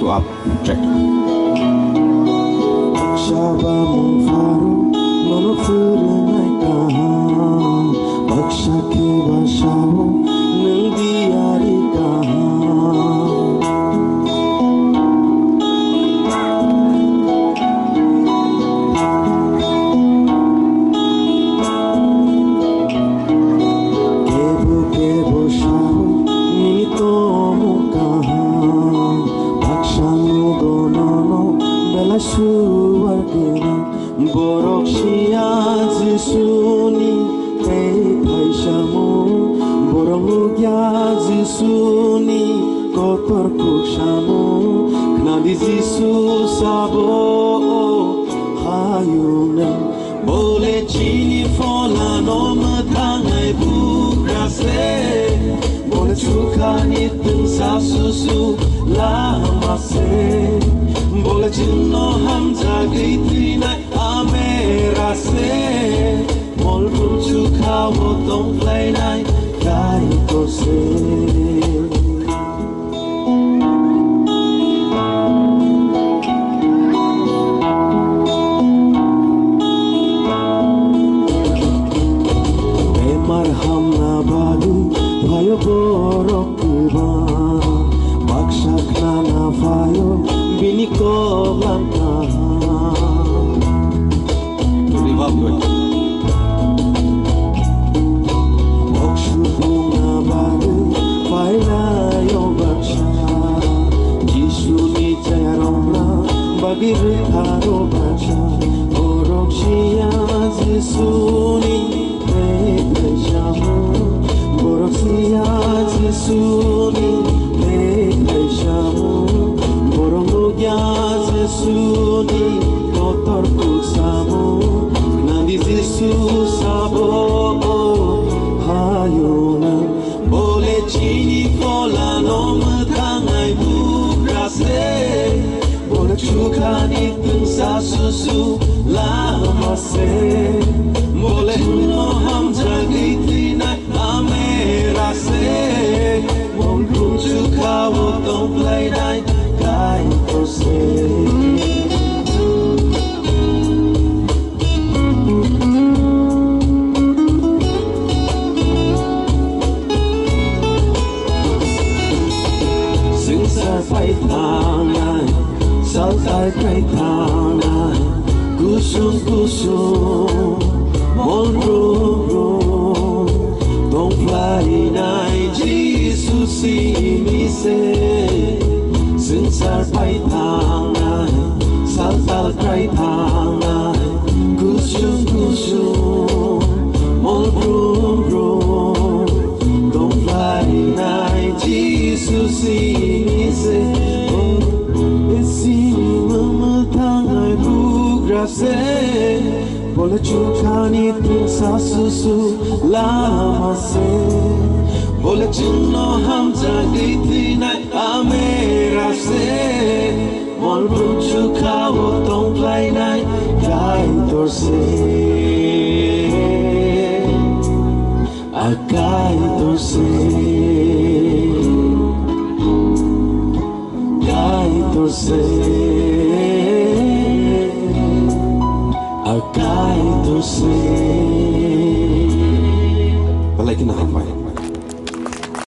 to our track. Borok siya Jisuni Hey Paishamu Borok lugya Jisuni Kotor kushamu Knadi Jisu Sabo Hayunan Bole chini fola no matangay bukrase Bole chukani tung sa susu lamase Bole chino hamza giti na amerase Mol pun chuka wo tong play na kai kose Marham na balu Vayo borok kuba Bakshak na vayo Biniko blanca Okshubung na balu Vaila yo baksha Jisu ni jayarong na Bagiritharo baksha Borok siya Jisu ni Borok siya Jisuni Shamu Borok lugya Jisuni Kotor kusamu Nandi Jisu Sabo Hayuna Bole chini kola no matangay bukrase Bole chukani tung sa susu lamase Bole no hamza giti na amerase Mol pun chuka wo tong play na kai kose Sing sa pai tangan Saltai kai tangan Kusum kusum Mol bro Don't fly nai Jesus see me say Since our pai tangai Saltal kai tangai Kusum kusum Mol bro Don't fly nai Jesus see me say Esi mama tangai bugrase Bole chukani tung sa susu lamase Bole chino hamza giti na amerase Mol pun chuka wo tong play na kai torse Akai torse Kai torse Akai to say Balik na halfway.